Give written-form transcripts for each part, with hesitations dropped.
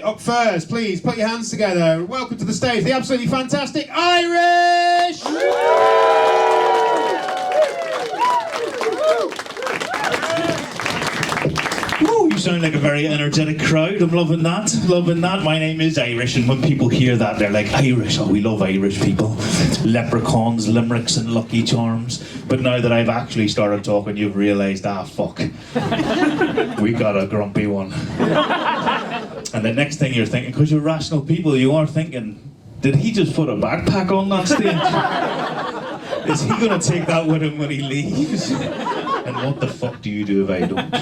up first, please put your hands together. Welcome to the stage, the absolutely fantastic Irish! Woo, you sound like a very energetic crowd. I'm loving that. Loving that. My name is Irish, and when people hear that, they're like, Irish. Oh, we love Irish people. Leprechauns, limericks, and lucky charms. But now that I've actually started talking, you've realised, fuck. We got a grumpy one. And the next thing you're thinking, because you're rational people, you are thinking, did he just put a backpack on that stage? Is he going to take that with him when he leaves? And what the fuck do you do if I don't?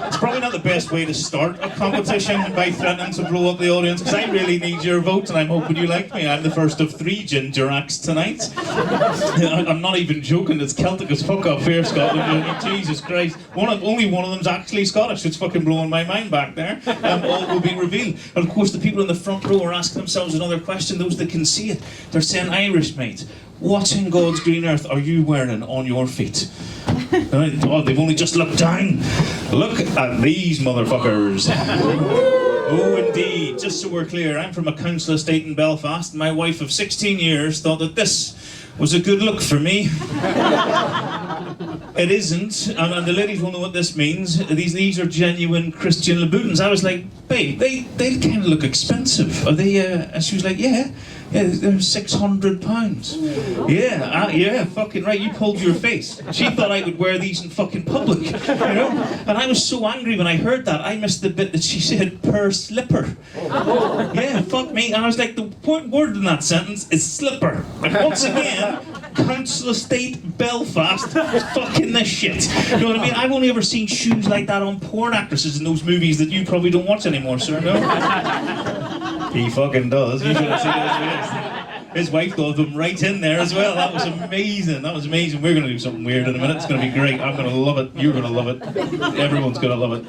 It's probably not the best way to start a competition by threatening to blow up the audience, because I really need your vote, and I'm hoping you like me. I'm the first of 3 ginger acts tonight. I'm not even joking, it's Celtic as fuck up here, Scotland. Jesus Christ. Only one of them's actually Scottish. It's fucking blowing my mind back there. All will be revealed. And of course the people in the front row are asking themselves another question, those that can see it. They're saying, Irish mate, what in God's green earth are you wearing on your feet? Oh, they've only just looked down. Look at these motherfuckers. Oh, indeed. Just so we're clear, I'm from a council estate in Belfast, and my wife of 16 years thought that this was a good look for me. It isn't, and the ladies will know what this means. These are genuine Christian Louboutins. I was like, babe, they kind of look expensive. Are they? And she was like, yeah, they're £600. Yeah, fucking right. You pulled your face. She thought I would wear these in fucking public, you know. And I was so angry when I heard that. I missed the bit that she said per slipper. Yeah, fuck me. And I was like, the point word in that sentence is slipper. And once again, council estate Belfast is fucking this shit. You know what I mean? I've only ever seen shoes like that on porn actresses in those movies that you probably don't watch anymore, sir, no? He fucking does. You should have seen those videos. His wife got them right in there as well. That was amazing. That was amazing. We're going to do something weird in a minute. It's going to be great. I'm going to love it. You're going to love it. Everyone's going to love it.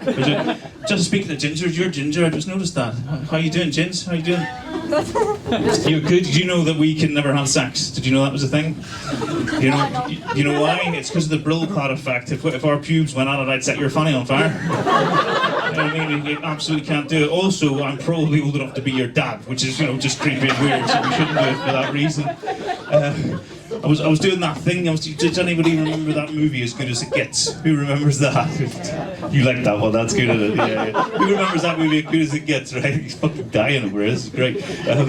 Just speaking of gingers, you're ginger. I just noticed that. How you doing, Gins? How you doing? You're good. Did you know that we can never have sex? Did you know that was a thing? You know why? It's because of the Brill Clot effect. If our pubes went on it, I'd set your fanny on fire. You know what I mean? You absolutely can't do it. Also, I'm probably old enough to be your dad, which is, just creepy and weird, so we shouldn't do it for that reason. I was doing that thing. Does anybody remember that movie As Good As It Gets? Who remembers that? You like that one? That's good, isn't it? Yeah. Who remembers that movie As Good As It Gets? Right? He's fucking dying over it. This is great.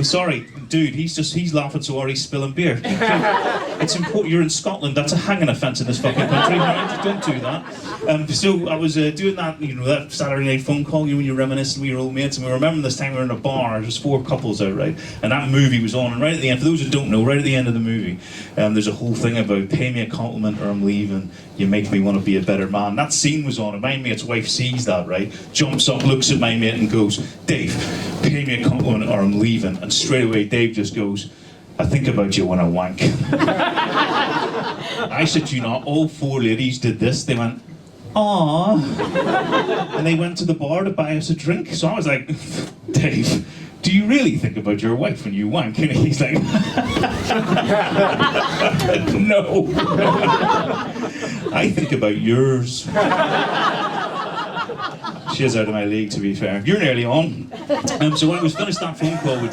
Sorry, dude. He's laughing so hard he's spilling beer. It's important. You're in Scotland. That's a hanging offence in this fucking country. Right? Don't do that. So I was doing that. That Saturday night phone call. When you're reminiscing with your old mates, and we remember this time we were in a bar. There was 4 couples out, right? And that movie was on. And right at the end, for those who don't know, right at the end of the movie. There's a whole thing about pay me a compliment or I'm leaving, you make me want to be a better man. That scene was on and my mate's wife sees that, right? Jumps up, looks at my mate and goes, Dave, pay me a compliment or I'm leaving. And straight away Dave just goes, I think about you when I wank. I said, all 4 ladies did this. They went, aww. And they went to the bar to buy us a drink. So I was like, Dave, do you really think about your wife when you wank? And he's like, no. I think about yours. She is out of my league, to be fair. You're nearly on. So when I was finished that phone call with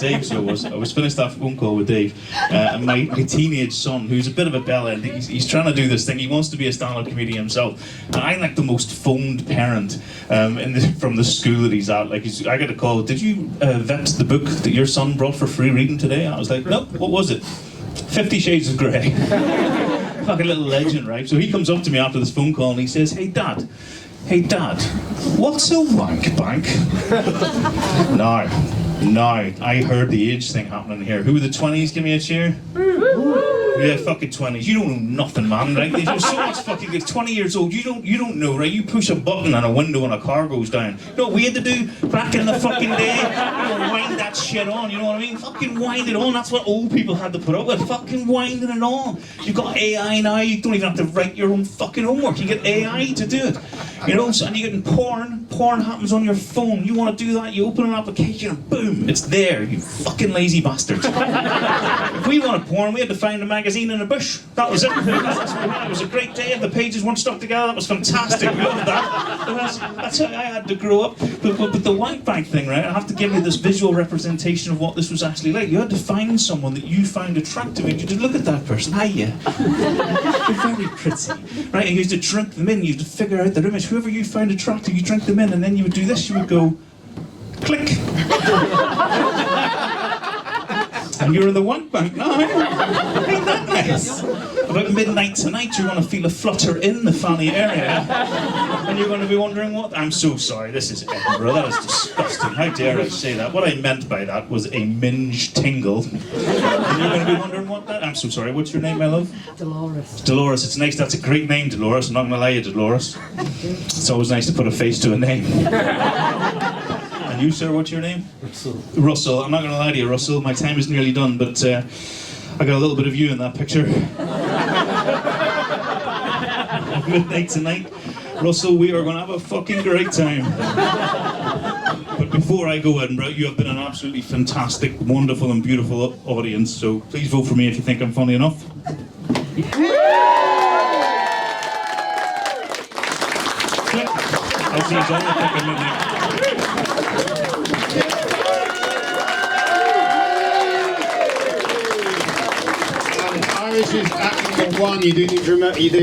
Dave, and my teenage son, who's a bit of a bellend, he's trying to do this thing. He wants to be a stand-up comedian himself. And I'm like the most phoned parent from the school that he's at. Like, I get a call, did you vet the book that your son brought for free reading today? I was like, nope, what was it? 50 Shades of Grey. Fucking little legend, right? So he comes up to me after this phone call and he says, Hey Dad, what's a wank bank? No, I heard the age thing happening here. Who are the 20s? Give me a cheer. Yeah, fucking 20s. You don't know nothing, man, right? There's so much fucking. It's 20 years old. You don't know, right? You push a button and a window and a car goes down. You know what we had to do back in the fucking day? Wind that shit on, you know what I mean? Fucking wind it on, that's what old people had to put up with, fucking winding it on. You've got AI now, you don't even have to write your own fucking homework, you get AI to do it. You know, so, and you're getting porn happens on your phone, you want to do that, you open an application and boom, it's there, you fucking lazy bastards. If we wanted porn, we had to find a magazine in a bush, that was it. It was a great day, the pages weren't stuck together, that was fantastic, we loved that. That's how I had to grow up. But the white bag thing, right, I have to give you this visual representation of what this was actually like. You had to find someone that you found attractive and you just look at that person, hiya, you're very pretty, right, and you used to drink them in, you used to figure out their image, whoever you found attractive, you drink them in, and then you would do this, you would go, click. And you're in the white bank now. Ain't that nice? About midnight tonight, you're going to feel a flutter in the fanny area. And you're going to be wondering what... I'm so sorry, this is Edinburgh. That is disgusting. How dare I say that? What I meant by that was a minge tingle. And you're going to be wondering what that... I'm so sorry, what's your name, my love? Dolores. Dolores, it's nice. That's a great name, Dolores. I'm not going to lie to you, Dolores. It's always nice to put a face to a name. And you, sir, what's your name? Russell. Russell. I'm not going to lie to you, Russell. My time is nearly done, but I got a little bit of you in that picture. Midnight tonight. Russell, we are going to have a fucking great time. But before I go, Edinburgh, you have been an absolutely fantastic, wonderful and beautiful audience, so please vote for me if you think I'm funny enough. I'll see you all at fucking midnight. Irish is at number 1. You do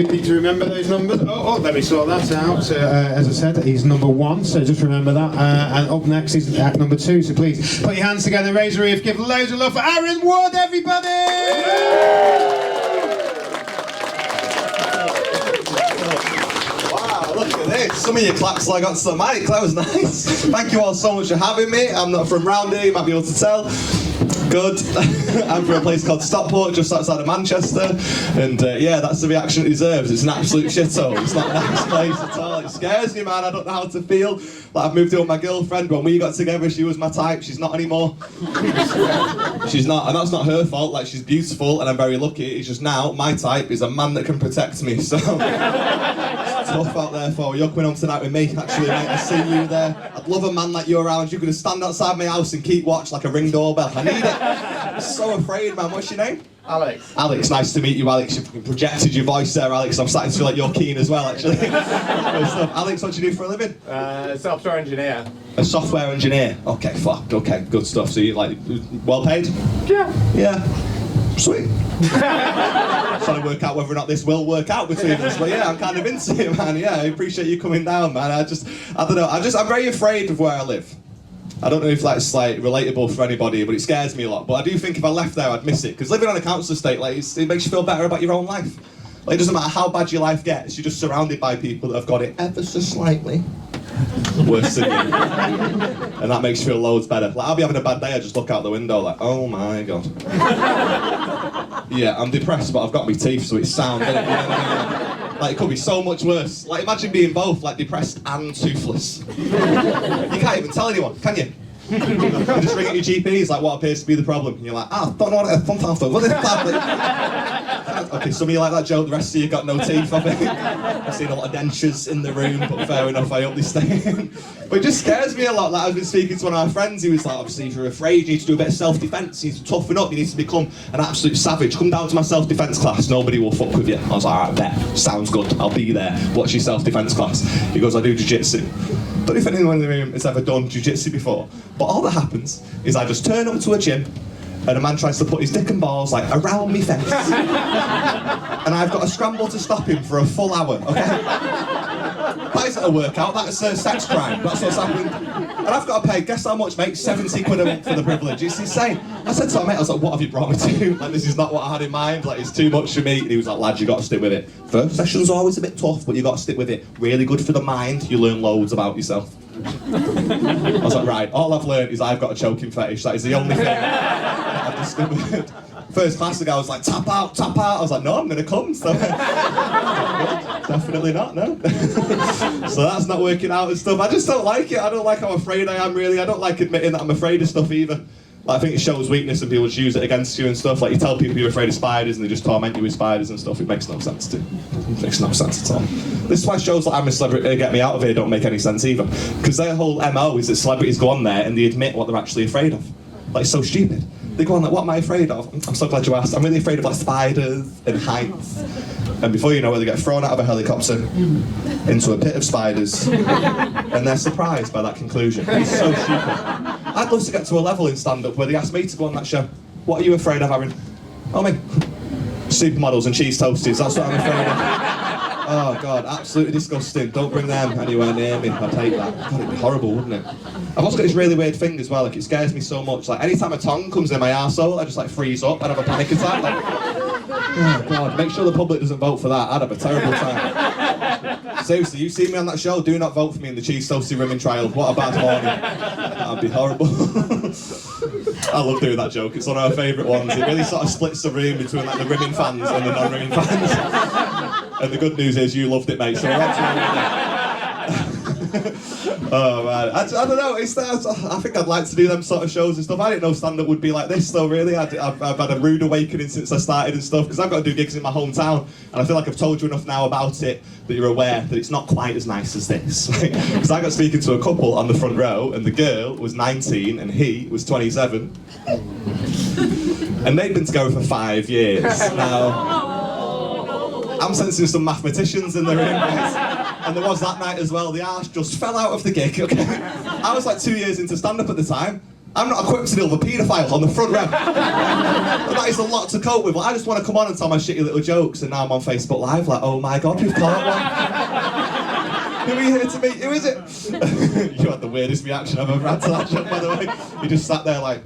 need to remember those numbers. Oh, let me sort that out. So, as I said, he's number 1, so just remember that. And up next is at number 2. So please put your hands together, raise your ear, give loads of love for Aaron Wood, everybody! Look at this. Some of you claps like I got to the mic. That was nice. Thank you all so much for having me. I'm not from round here, you might be able to tell. Good. I'm from a place called Stockport, just outside of Manchester. And yeah, that's the reaction it deserves. It's an absolute shithole. It's not a nice place at all. It scares me, man. I don't know how to feel. Like, I've moved in with my girlfriend. When we got together, she was my type. She's not anymore. She's not. And that's not her fault. Like, she's beautiful and I'm very lucky. It's just now, my type is a man that can protect me. So... tough out there for you. You're coming home tonight with me, actually, mate. I see you there. I'd love a man like you around. You're going to stand outside my house and keep watch like a ring doorbell. I need it. I'm so afraid, man. What's your name? Alex. Alex, nice to meet you, Alex. You've projected your voice there, Alex. I'm starting to feel like you're keen as well, actually. Alex, what do you do for a living? Software engineer. A software engineer. Okay, fuck. Okay, good stuff. So you like well paid? Yeah. Yeah. Sweet. Trying to work out whether or not this will work out between us, but yeah, I'm kind of into it, man. Yeah, I appreciate you coming down, man. I don't know. I'm very afraid of where I live. I don't know if that's like relatable for anybody, but it scares me a lot. But I do think if I left there, I'd miss it. Because living on a council estate, like, it makes you feel better about your own life. Like, it doesn't matter how bad your life gets, you're just surrounded by people that have got it ever so slightly worse than you. And that makes you feel loads better. Like, I'll be having a bad day, I just look out the window like, oh my god. Yeah, I'm depressed, but I've got my teeth, so it's sound, isn't it? You know what I mean? Like, it could be so much worse. Like, imagine being both, like, depressed and toothless. You can't even tell anyone, can you? You just ring at your GP, it's like, what appears to be the problem? And you're like, don't know what it is. Okay, some of you like that joke, the rest of you got no teeth, I think. I've seen a lot of dentures in the room, but fair enough, I hope they stay in. But it just scares me a lot. Like, I've been speaking to one of our friends, he was like, obviously, if you're afraid, you need to do a bit of self-defence, you need to toughen up, you need to become an absolute savage. Come down to my self-defence class, nobody will fuck with you. I was like, alright, bet, sounds good, I'll be there. What's your self-defence class? He goes, I do jiu-jitsu. Don't know if anyone in the room has ever done jiu-jitsu before, but all that happens is I just turn up to a gym and a man tries to put his dick and balls like around me fence and I've got to scramble to stop him for a full hour, okay? That isn't a workout, that's a sex crime, that's what's happening. And I've got to pay, guess how much, mate? 70 quid a month for the privilege. It's insane. I said to my mate, I was like, what have you brought me to? Like, this is not what I had in mind, like, it's too much for me. And he was like, lad, you got to stick with it. First session's always a bit tough, but you got to stick with it. Really good for the mind, you learn loads about yourself. I was like, right, all I've learned is I've got a choking fetish. That is the only thing that I've discovered. First class, the guy was like, tap out, tap out. I was like, no, I'm going to come. So, definitely not, no. So that's not working out and stuff. I just don't like it. I don't like how afraid I am, really. I don't like admitting that I'm afraid of stuff either. Like, I think it shows weakness and people just use it against you and stuff. Like, you tell people you're afraid of spiders and they just torment you with spiders and stuff. It makes no sense to. It makes no sense at all. This is why shows like I'm a Celebrity Get Me Out of Here don't make any sense either. Because their whole MO is that celebrities go on there and they admit what they're actually afraid of. Like, it's so stupid. They go on like, what am I afraid of? I'm so glad you asked. I'm really afraid of like spiders and heights. And before you know it, they get thrown out of a helicopter into a pit of spiders. And they're surprised by that conclusion. It's so stupid. I'd love to get to a level in stand-up where they ask me to go on that show. What are you afraid of, Aaron? Oh, me. Supermodels and cheese toasties, that's what I'm afraid of. Oh God, absolutely disgusting. Don't bring them anywhere near me. I'd hate that. God, it'd be horrible, wouldn't it? I've also got this really weird thing as well, like it scares me so much. Like anytime a tongue comes in my arsehole, I just like freeze up and have a panic attack. Like, oh God, make sure the public doesn't vote for that. I'd have a terrible time. Seriously, you see me on that show, do not vote for me in the cheese toasty rimming trial. What a bad morning. That'd be horrible. I love doing that joke, it's one of our favourite ones. It really sort of splits the room between like the rimming fans and the non-rimming fans. And the good news is you loved it, mate, so we're oh man, I don't know, I think I'd like to do them sort of shows and stuff. I didn't know stand-up would be like this though, really. I've had a rude awakening since I started and stuff, because I've got to do gigs in my hometown, and I feel like I've told you enough now about it that you're aware that it's not quite as nice as this. Because I got speaking to a couple on the front row, and the girl was 19 and he was 27. And they'd been together for 5 years. Now, I'm sensing some mathematicians in the room, guys. And there was that night as well, the arse just fell out of the gig, okay? I was like 2 years into stand-up at the time. I'm not equipped to deal with a paedophile on the front row. And that is a lot to cope with. Like, I just want to come on and tell my shitty little jokes, and now I'm on Facebook Live like, oh my God, we've caught one. Who are you here to meet? Who is it? You had the weirdest reaction I've ever had to that joke, by the way. You just sat there like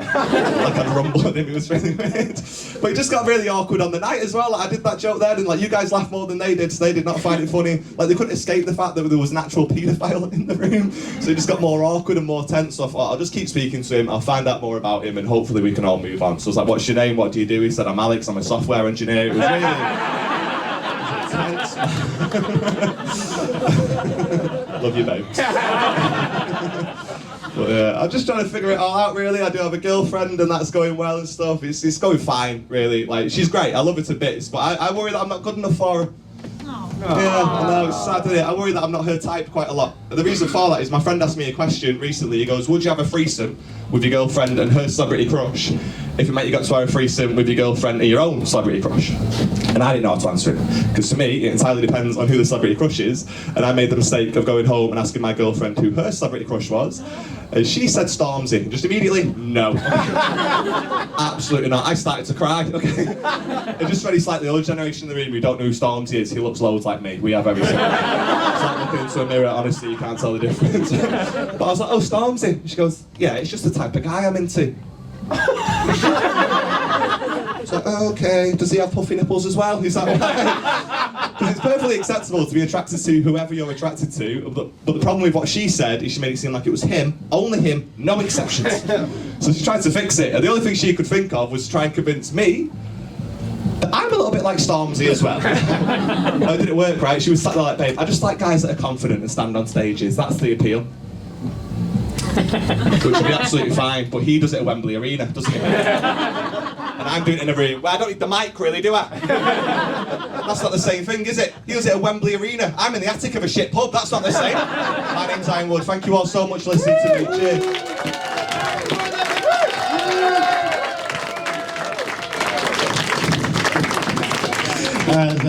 I'd rumbled at him, it was really weird. But it just got really awkward on the night as well. Like, I did that joke there, and like you guys laughed more than they did, so they did not find it funny. Like, they couldn't escape the fact that there was an actual paedophile in the room. So it just got more awkward and more tense. So I thought, I'll just keep speaking to him, I'll find out more about him, and hopefully we can all move on. So I was like, what's your name? What do you do? He said, I'm Alex, I'm a software engineer. It was really tense. Love you, babe. But I'm just trying to figure it all out, really. I do have a girlfriend and that's going well and stuff. It's going fine, really. Like, she's great, I love her to bits, but I worry that I'm not good enough for her. Yeah, I know, it's sad, isn't it? I worry that I'm not her type quite a lot. And the reason for that is my friend asked me a question recently. He goes, would you have a threesome with your girlfriend and her celebrity crush if it meant you got to have a threesome with your girlfriend and your own celebrity crush? And I didn't know how to answer it, because to me it entirely depends on who the celebrity crush is, and I made the mistake of going home and asking my girlfriend who her celebrity crush was, and she said Stormzy. Just immediately, no. Absolutely not. I started to cry, okay? And just for any slightly older generation in the room who don't know who Stormzy is, he looks loads like me. We have everything. It's like looking into a mirror, honestly, you can't tell the difference. But I was like, oh, Stormzy. She goes, yeah, it's just the type of guy I'm into. It's like, oh, okay, does he have puffy nipples as well? Is that why? Because it's perfectly acceptable to be attracted to whoever you're attracted to, but the problem with what she said is she made it seem like it was him, only him, no exceptions. So she tried to fix it, and the only thing she could think of was to try and convince me that I'm a little bit like Stormzy as well. Oh, did it work, right? She was sat there like, babe, I just like guys that are confident and stand on stages, that's the appeal. Which would be absolutely fine, but he does it at Wembley Arena, doesn't he? And I'm doing it in a room where I don't need the mic, really, do I? That's not the same thing, is it? He does it at Wembley Arena. I'm in the attic of a shit pub, that's not the same. My name's Iron Wood, thank you all so much for listening to me. Cheers.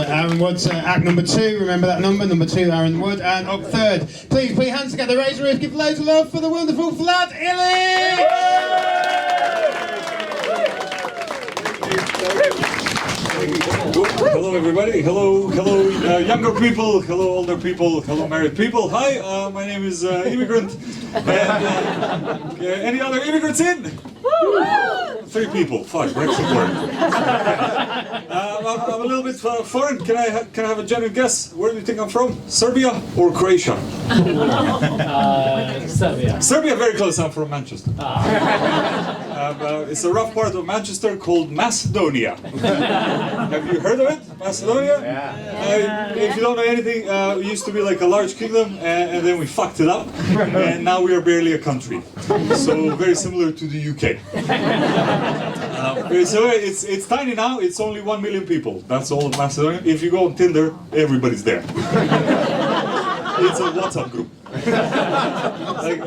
Aaron Wood's act number 2, remember that number, number 2, Aaron Wood, and up third. Please put your hands together, raise your roof, give loads of love for the wonderful Vlad Ilich! Hello everybody, hello younger people, hello older people, hello married people. Hi, my name is Immigrant. And, any other immigrants in? 3 people, fuck, Brexit work. I'm a little bit foreign. Can I have a genuine guess? Where do you think I'm from? Serbia or Croatia? Serbia. Serbia, very close. I'm from Manchester. It's a rough part of Manchester called Macedonia. Have you heard of it? Macedonia? Yeah. If you don't know anything, it used to be like a large kingdom, and then we fucked it up, and now we are barely a country. So very similar to the UK. So it's tiny now. It's only 1 million people. That's all of Macedonia. If you go on Tinder, everybody's there. It's a WhatsApp group. Like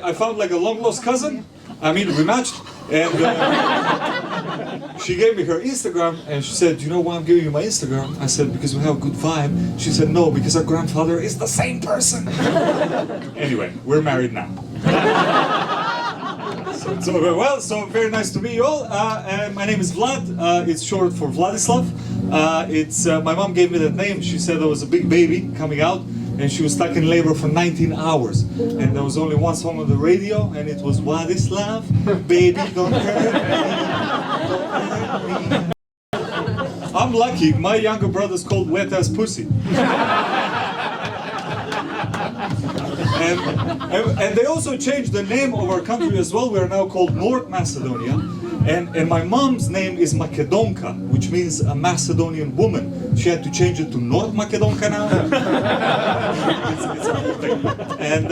I found like a long lost cousin. I mean, we matched, and she gave me her Instagram, and she said, "Do you know why I'm giving you my Instagram?" I said, "Because we have a good vibe." She said, "No, because our grandfather is the same person." Anyway, we're married now. So very nice to meet you all. My name is Vlad. It's short for Vladislav. My mom gave me that name. She said I was a big baby coming out, and she was stuck in labor for 19 hours. And there was only one song on the radio, and it was Vladislav, baby, don't hurt me, don't hurt me. I'm lucky. My younger brother's called Wet Ass Pussy. And they also changed the name of our country as well. We are now called North Macedonia. And my mom's name is Makedonka, which means a Macedonian woman. She had to change it to North Makedonka now. it's a whole thing. And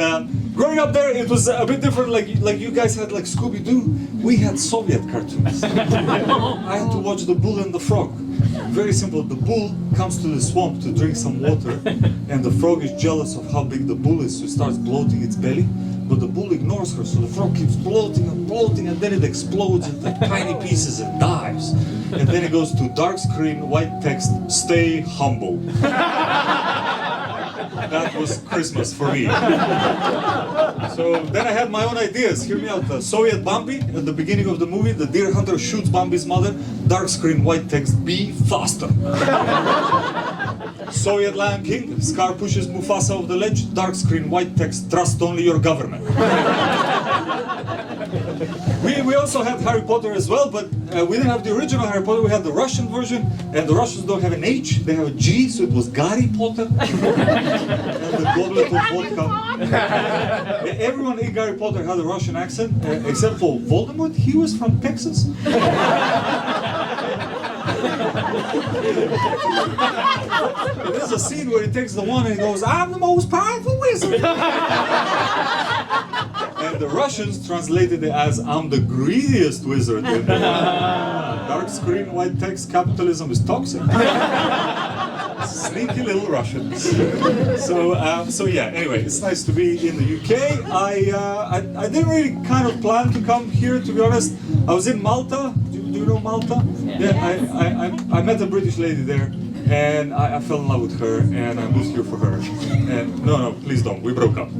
growing up there, it was a bit different. Like you guys had like Scooby-Doo. We had Soviet cartoons. I had to watch The Bull and the Frog. Very simple. The bull comes to the swamp to drink some water, and the frog is jealous of how big the bull is, so it starts bloating its belly. But the bull ignores her, so the frog keeps bloating, and then it explodes into tiny pieces and dies. And then it goes to dark screen, white text, "Stay humble." That was Christmas for me. So then I had my own ideas. Hear me out. Soviet Bambi, at the beginning of the movie, the deer hunter shoots Bambi's mother. Dark screen, white text, "Be faster." Soviet Lion King, Scar pushes Mufasa off the ledge. Dark screen, white text, "Trust only your government." We also had Harry Potter as well, but we didn't have the original Harry Potter. We had the Russian version, and the Russians don't have an H, they have a G, so it was Gary Potter. And the goblet of vodka. Everyone in Harry Potter had a Russian accent, except for Voldemort. He was from Texas. There's a scene where he takes the wand and he goes, "I'm the most powerful wizard." And the Russians translated it as, "I'm the greediest wizard." Dark screen, white text, capitalism is toxic. Sneaky little Russians. So yeah. Anyway, it's nice to be in the UK. I didn't really kind of plan to come here, to be honest. I was in Malta. Do you know Malta? Yeah. I met a British lady there, and I fell in love with her, and I moved here for her. And no, please don't. We broke up.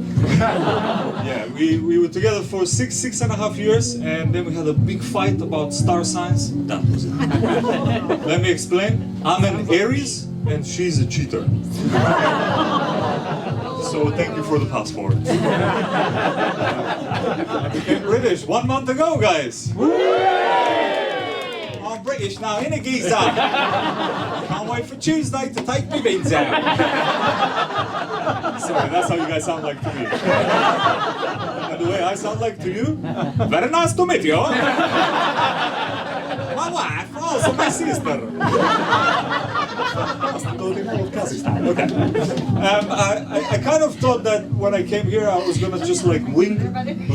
Yeah, we were together for six and a half years, and then we had a big fight about star signs. That was it. Let me explain. I'm an Aries, and she's a cheater. So thank you for the passport. I became British 1 month ago, guys. I'm British now, innit, geezer? Can't wait for Tuesday to take my beans out. Sorry, that's how you guys sound like to me. And the way I sound like to you, very nice to meet you. My wife, also my sister. Okay. I kind of thought that when I came here, I was gonna just like wing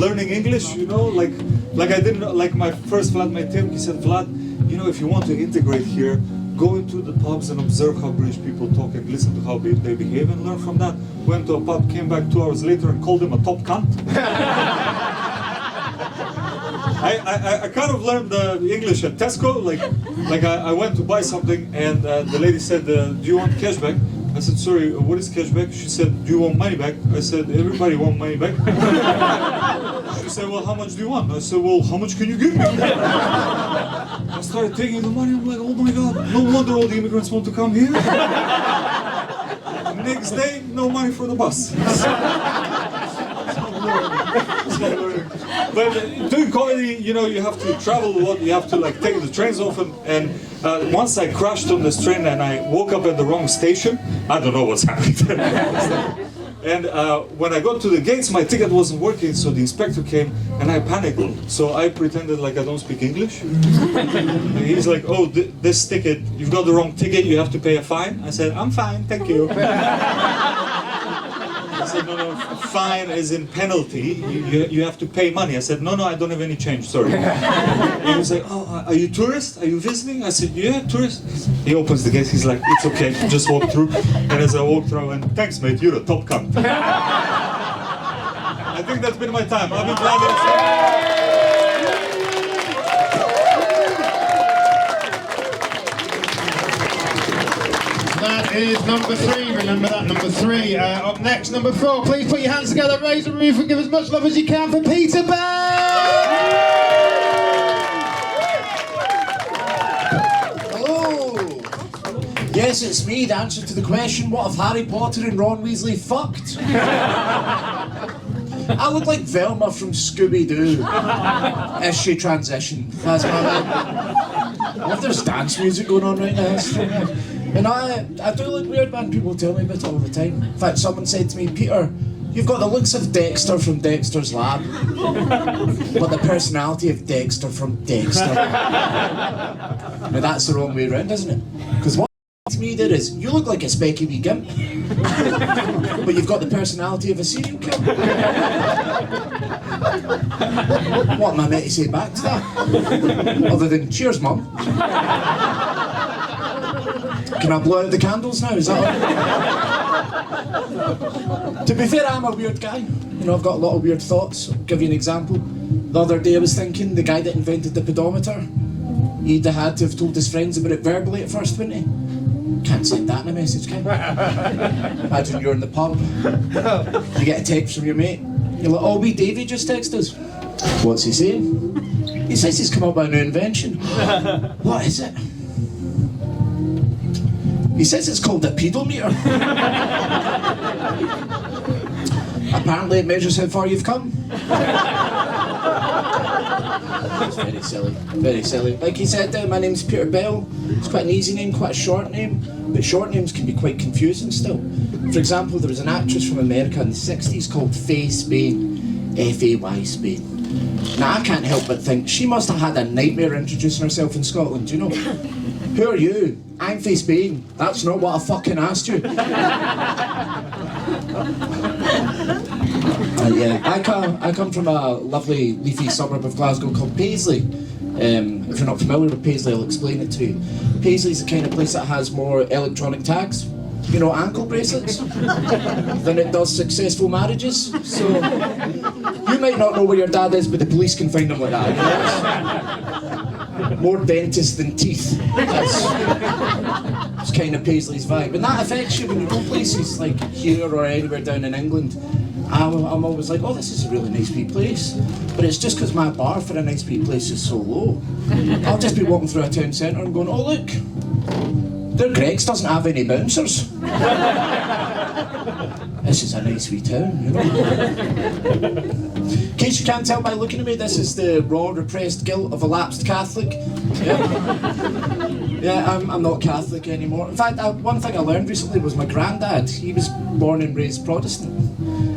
learning English, you know, like I didn't like my first flatmate Tim. He said, "Vlad, you know, if you want to integrate here, go into the pubs and observe how British people talk and listen to how they behave and learn from that." Went to a pub, came back 2 hours later and called him a top cunt. I kind of learned the English at Tesco. Like I went to buy something, and the lady said, "Do you want cashback?" I said, "Sorry, what is cashback?" She said, "Do you want money back?" I said, "Everybody want money back." She said, "Well, how much do you want?" I said, "Well, how much can you give me?" I started taking the money. I'm like, "Oh my God, no wonder all the immigrants want to come here." Next day, no money for the bus. But doing comedy, you know, you have to travel a lot. You have to like take the trains often. And once I crashed on this train and I woke up at the wrong station. I don't know what's happening there. And when I got to the gates, my ticket wasn't working, so the inspector came, and I panicked. So I pretended like I don't speak English. And he's like, "Oh, this ticket, you've got the wrong ticket. You have to pay a fine." I said, "I'm fine, thank you." He said, "No, fine is in penalty. You have to pay money." I said, "No, I don't have any change, sorry." And he was like, "Oh, are you tourist? Are you visiting?" I said, "Yeah, tourist." He opens the gate, he's like, "It's okay, just walk through." And as I walked through, I went, "Thanks, mate, you're a top cunt." I think that's been my time. I've been Vlad Ilich. That is number 3. Remember that, number 3. Up next, number 4. Please put your hands together, raise the roof, and give as much love as you can for Peter Bell! Hello! Yes, it's me, the answer to the question, what if Harry Potter and Ron Weasley fucked? I look like Velma from Scooby-Doo. As she transitioned. That's my name. I love there's dance music going on right now. And I do look weird, man. People tell me about it all the time. In fact, someone said to me, "Peter, you've got the looks of Dexter from Dexter's Lab, but the personality of Dexter from Dexter." Now that's the wrong way around, isn't it? Because what to me there is, you look like a specky wee gimp, but you've got the personality of a serial killer. What am I meant to say back to that? Other than, cheers, Mum. Can I blow out the candles now? Is that all? To be fair, I'm a weird guy. You know, I've got a lot of weird thoughts. I'll give you an example. The other day I was thinking, the guy that invented the pedometer, he'd have had to have told his friends about it verbally at first, wouldn't he? Can't send that in a message, can you? Imagine you're in the pub, you get a text from your mate, you're like, "Oh, wee Davey just texted us." What's he saying? He says he's come up with a new invention. What is it? He says it's called a pedometer. Apparently it measures how far you've come. It's very silly, very silly. Like he said, my name's Peter Bell. It's quite an easy name, quite a short name, but short names can be quite confusing still. For example, there was an actress from America in the 60s called Faye Spain, F-A-Y Spain. Now I can't help but think she must have had a nightmare introducing herself in Scotland, do you know? "Who are you? I'm Faye Spain. That's not what I fucking asked you." Yeah, I come from a lovely leafy suburb of Glasgow called Paisley. If you're not familiar with Paisley, I'll explain it to you. Paisley's the kind of place that has more electronic tags, you know, ankle bracelets, than it does successful marriages. So you might not know where your dad is, but the police can find him like that. You know? More dentists than teeth. That's kind of Paisley's vibe. And that affects you when you go places like here or anywhere down in England. I'm always like, "Oh, this is a really nice wee place." But it's just because my bar for a nice wee place is so low. I'll just be walking through a town centre and going, "Oh, look, their Greggs doesn't have any bouncers." This is a nice wee town, you know. In case you can't tell by looking at me, this is the raw, repressed guilt of a lapsed Catholic. Yeah, I'm not Catholic anymore. In fact, one thing I learned recently was my granddad, he was born and raised Protestant,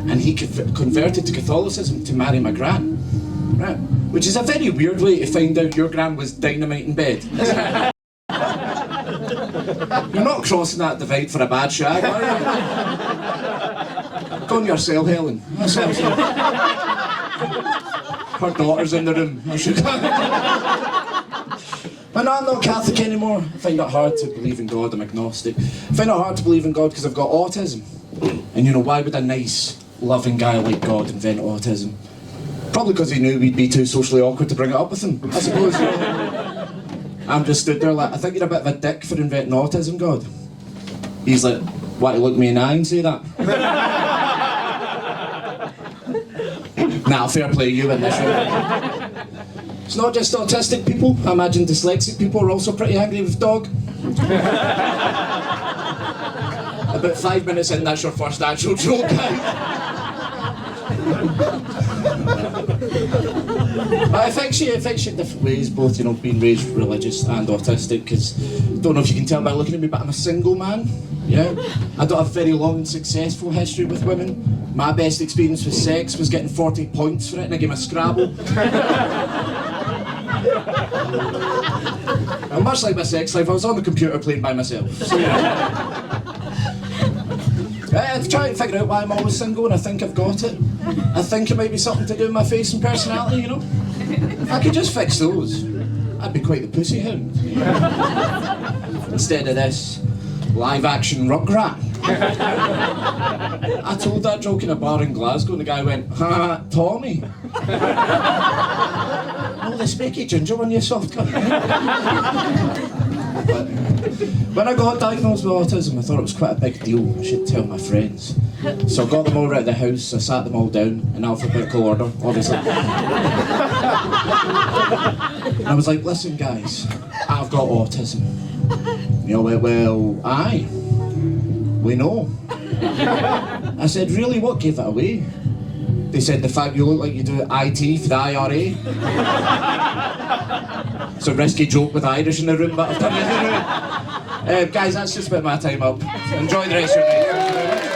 and he converted to Catholicism to marry my gran. Right? Which is a very weird way to find out your gran was dynamite in bed, isn't it? You're not crossing that divide for a bad shag, are you? Go on yourself, Helen. That's what I'm saying. Her daughter's in the room. But no, I'm not Catholic anymore. I find it hard to believe in God. I'm agnostic. I find it hard to believe in God because I've got autism. And you know, why would a nice, loving guy like God invent autism? Probably because he knew we'd be too socially awkward to bring it up with him, I suppose. You know? I'm just stood there like, "I think you're a bit of a dick for inventing autism, God." He's like, "Why, look me in the eye and say that?" Nah, fair play, you win this one. It's not just autistic people. I imagine dyslexic people are also pretty angry with dog. About 5 minutes in, that's your first actual joke, guys. But it affects you in different ways, both, you know, being raised religious and autistic, because don't know if you can tell by looking at me, but I'm a single man, yeah? I don't have a very long and successful history with women. My best experience with sex was getting 40 points for it in a game of Scrabble. And much like my sex life, I was on the computer playing by myself. So, yeah. I've tried to figure out why I'm always single, and I think I've got it. I think it might be something to do with my face and personality, you know? If I could just fix those, I'd be quite the pussy hound. Instead of this live-action rugrat. I told that joke in a bar in Glasgow, and the guy went, "Ha, Tommy." Oh, the specky ginger one, you soft cunt. But when I got diagnosed with autism, I thought it was quite a big deal. I should tell my friends. So I got them all out of the house, I sat them all down in alphabetical order, obviously. And I was like, "Listen guys, I've got autism." They all went, "Well, aye, we know." I said, "Really, what gave it away?" They said, "The fact you look like you do IT for the IRA." It's a risky joke with Irish in the room, but I've done it anyway. Guys, that's just about my time up. Enjoy the rest of your night.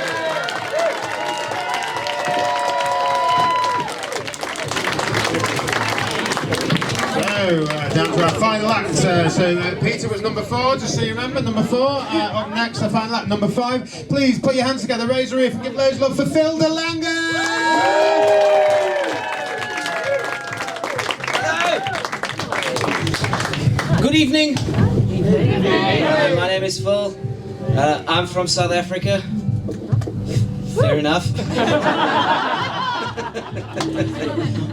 Down to our final act. So Peter was number 4, just so you remember, number 4. Up next, our final act, number 5. Please put your hands together, raise your roof, and give loads of love for Phil de Lange! Good evening. My name is Phil. I'm from South Africa. Fair enough.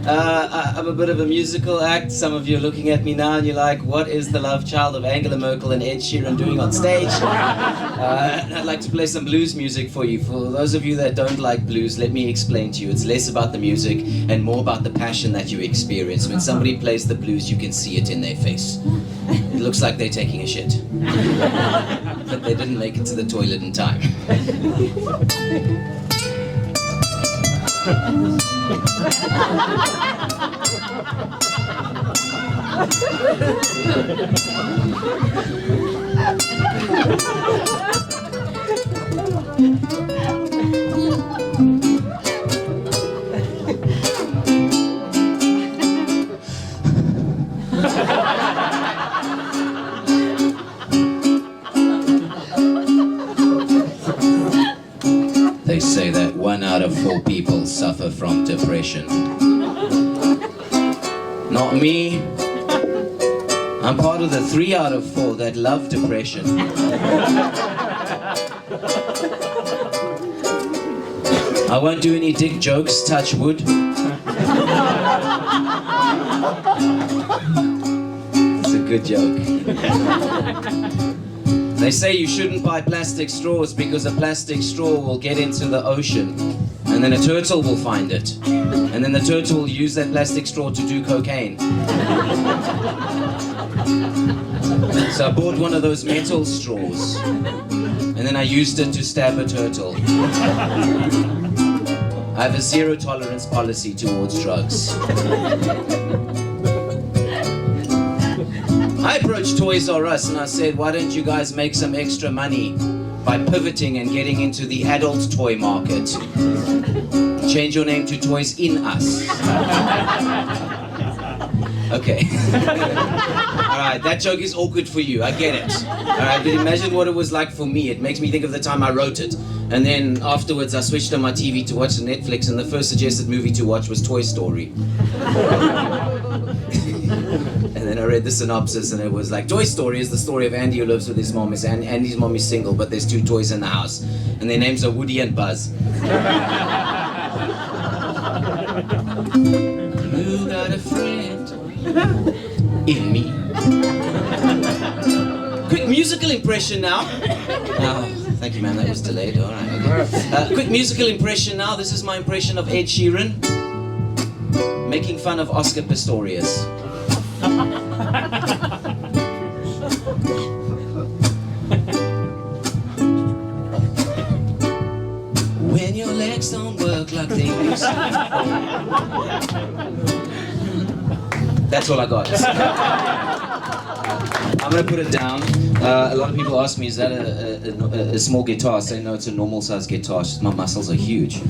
I'm a bit of a musical act. Some of you are looking at me now and you're like, what is the love child of Angela Merkel and Ed Sheeran doing on stage? I'd like to play some blues music for you. For those of you that don't like blues, let me explain to you. It's less about the music and more about the passion that you experience. When somebody plays the blues, you can see it in their face. It looks like they're taking a shit. But they didn't make it to the toilet in time. They say that 1 out of 4 people suffer from depression. Not me. I'm part of the 3 out of 4 that love depression. I won't do any dick jokes, touch wood. It's a good joke. They say you shouldn't buy plastic straws because a plastic straw will get into the ocean and then a turtle will find it. And then the turtle will use that plastic straw to do cocaine. So I bought one of those metal straws and then I used it to stab a turtle. I have a zero tolerance policy towards drugs. I approached Toys R Us and I said, why don't you guys make some extra money by pivoting and getting into the adult toy market? Change your name to Toys in Us. Okay. Alright, that joke is awkward for you, I get it. Alright, but imagine what it was like for me. It makes me think of the time I wrote it. And then afterwards I switched on my TV to watch Netflix and the first suggested movie to watch was Toy Story. And then I read the synopsis and it was like, Toy Story is the story of Andy who lives with his mom. Andy's mom is single, but there's 2 toys in the house. And their names are Woody and Buzz. You got a friend in me. Quick musical impression now. Oh, thank you, man, that was delayed. All right, okay. Quick musical impression now. This is my impression of Ed Sheeran making fun of Oscar Pistorius. When your legs don't work look like they used to. That's all I got. I'm gonna put it down. A lot of people ask me, is that a small guitar? I say, no, it's a normal size guitar. It's just my muscles are huge.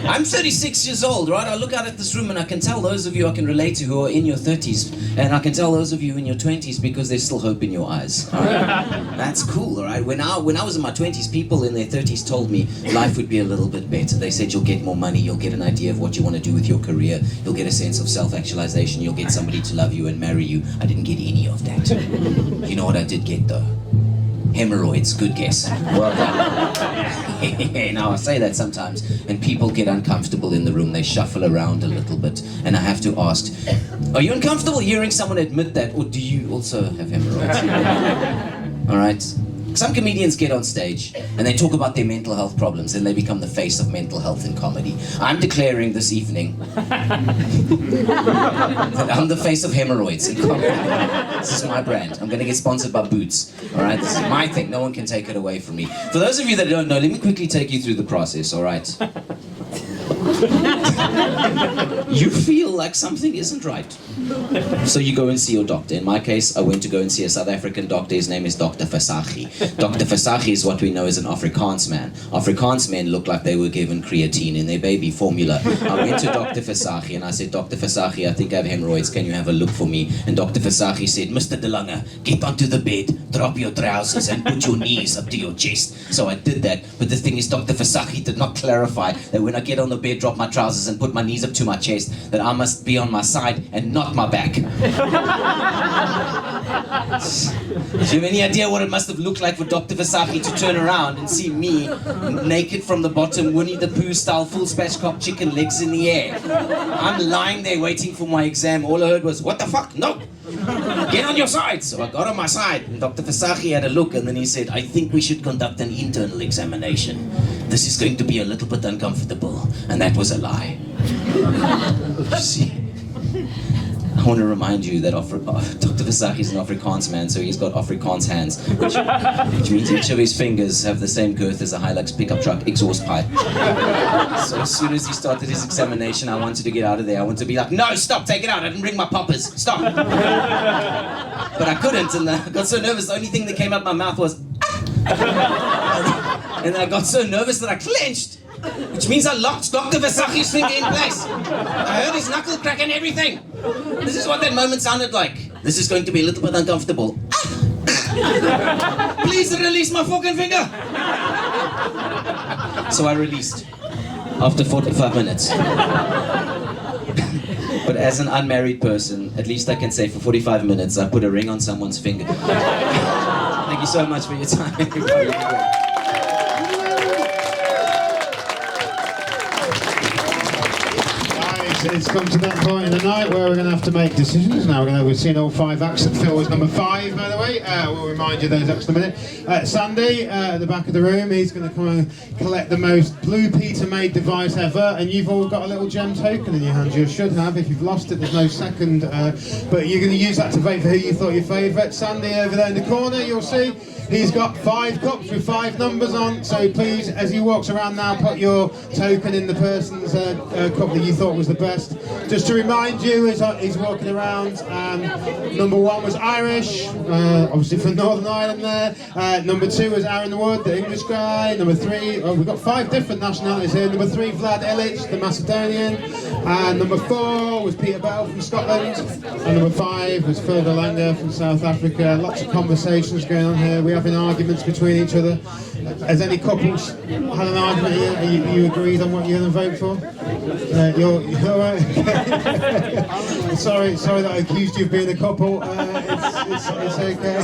I'm 36 years old, right? I look out at this room and I can tell those of you I can relate to who are in your 30s, and I can tell those of you in your 20s because there's still hope in your eyes. All right? That's cool, all right? When I was in my 20s, people in their 30s told me life would be a little bit better. They said you'll get more money, you'll get an idea of what you want to do with your career, you'll get a sense of self-actualization, you'll get somebody to love you and marry you. I didn't get any of that. You know what I did get though? Hemorrhoids, good guess. Well done. Now I say that sometimes, and people get uncomfortable in the room. They shuffle around a little bit, and I have to ask, are you uncomfortable hearing someone admit that, or do you also have hemorrhoids? All right? Some comedians get on stage and they talk about their mental health problems and they become the face of mental health in comedy. I'm declaring this evening that I'm the face of hemorrhoids in comedy. This is my brand. I'm going to get sponsored by Boots. All right, this is my thing. No one can take it away from me. For those of you that don't know, let me quickly take you through the process. All right. You feel like something isn't right. So you go and see your doctor. In my case, I went to go and see a South African doctor. His name is Dr. Fasachi. Dr. Fasachi is what we know as an Afrikaans man. Afrikaans men look like they were given creatine in their baby formula. I went to Dr. Fasachi and I said, Dr. Fasachi, I think I have hemorrhoids. Can you have a look for me? And Dr. Fasachi said, Mr. De Lange, get onto the bed, drop your trousers and put your knees up to your chest. So I did that. But the thing is, Dr. Fasachi did not clarify that when I get on the bed, drop my trousers and put my knees up to my chest, that I must be on my side and not my back. Do you have any idea what it must have looked like for Dr. Vasachi to turn around and see me naked from the bottom, Winnie the Pooh style, full spatchcock chicken legs in the air? I'm lying there waiting for my exam. All I heard was, what the fuck? No! Get on your side! So I got on my side and Dr. Vasachi had a look and then he said, I think we should conduct an internal examination. This is going to be a little bit uncomfortable. And that was a lie. You see? I want to remind you that Dr. Vasachi is an Afrikaans man, so he's got Afrikaans hands, which means each of his fingers have the same girth as a Hilux pickup truck exhaust pipe. So as soon as he started his examination, I wanted to get out of there. I wanted to be like, no, stop, take it out, I didn't bring my poppers, stop. But I couldn't, and I got so nervous, the only thing that came out my mouth was, and I got so nervous that I clenched. Which means I locked Dr. Vasachi's finger in place. I heard his knuckle crack and everything. This is what that moment sounded like. This is going to be a little bit uncomfortable. Please release my fucking finger. So I released after 45 minutes. But as an unmarried person, at least I can say for 45 minutes I put a ring on someone's finger. Thank you so much for your time, everybody. It's come to that point in the night where we're going to have to make decisions. Now we're seeing all 5 acts. Phil was number 5, by the way. We'll remind you those acts in a minute. Sandy, at the back of the room, he's going to come and collect the most Blue Peter made device ever. And you've all got a little gem token in your hands. You should have. If you've lost it, there's no second. But you're going to use that to vote for who you thought your favourite. Sandy over there in the corner, you'll see. He's got 5 cups with 5 numbers on, so please, as he walks around now, put your token in the person's cup that you thought was the best. Just to remind you, as he's walking around, number 1 was Irish, obviously from Northern Ireland there. Number 2 was Aaron Wood, the English guy. Number 3, we've got 5 different nationalities here. Number 3, Vlad Ilich, the Macedonian. And number 4 was Peter Bell from Scotland. And number 5 was Phil De Lange from South Africa. Lots of conversations going on here. We having arguments between each other. Has any couples had an argument here? Are you agreed on what you're going to vote for? You're all right? sorry that I accused you of being a couple. It's okay.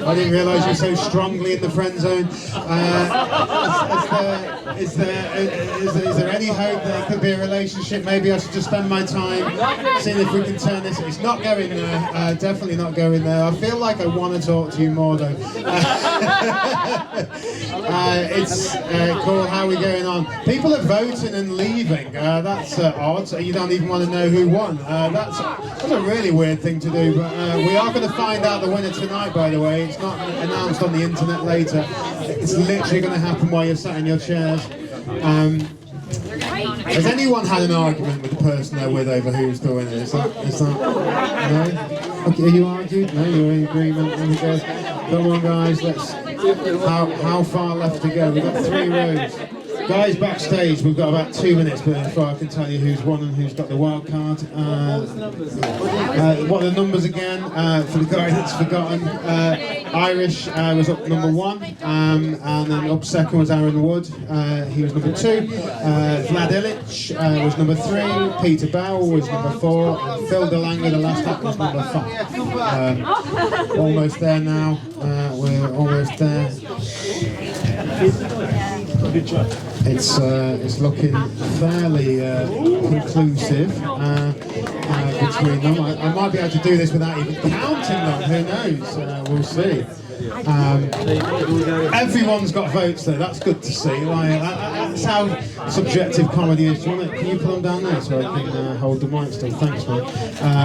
I didn't realise you're so strongly in the friend zone. Is there any hope that it could be a relationship? Maybe I should just spend my time seeing if we can turn this. It's not going there. Definitely not going there. I feel like I want to talk to you more though. It's cool. How are we going on? People are voting and leaving. That's odd. You don't even want to know who won. That's a really weird thing to do. But we are going to find out the winner tonight. By the way, it's not announced on the internet later. It's literally going to happen while you're sat in your chairs. Has anyone had an argument with the person they're with over who's the winner? Is that no? Okay, are you argued? No, you're in agreement. Come on, guys. Let's. How far left to go? We've got 3 rows. Guys backstage, we've got about 2 minutes before I can tell you who's won and who's got the wild card. What are the numbers again? For the guy that's forgotten, Irish was up number 1, and then up second was Aaron Wood. He was number 2. Vlad Ilich was number 3. Peter Bowell was number 4. And Phil DeLanger, the last act, was number 5. Almost there now. We're almost there. It's looking fairly conclusive between them. I might be able to do this without even counting them. Who knows? We'll see. Everyone's got votes though. That's good to see. That's how subjective comedy is. Can you put them down there so I can hold the mic still? Thanks, man.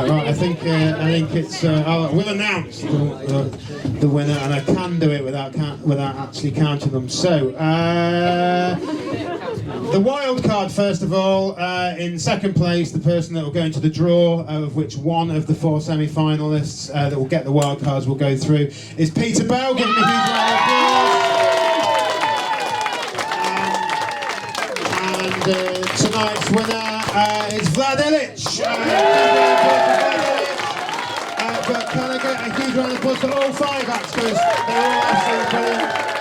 Right, I think it's. We'll announce the winner, and I can do it without actually counting them. So. The wild card, first of all, in second place, the person that will go into the draw, of which one of the 4 semi-finalists that will get the wild cards will go through, is Peter Bell. Give him a huge round of applause. And tonight's winner is Vlad Ilich. But can I get a huge round of applause for all 5 acts, because they're all absolutely brilliant.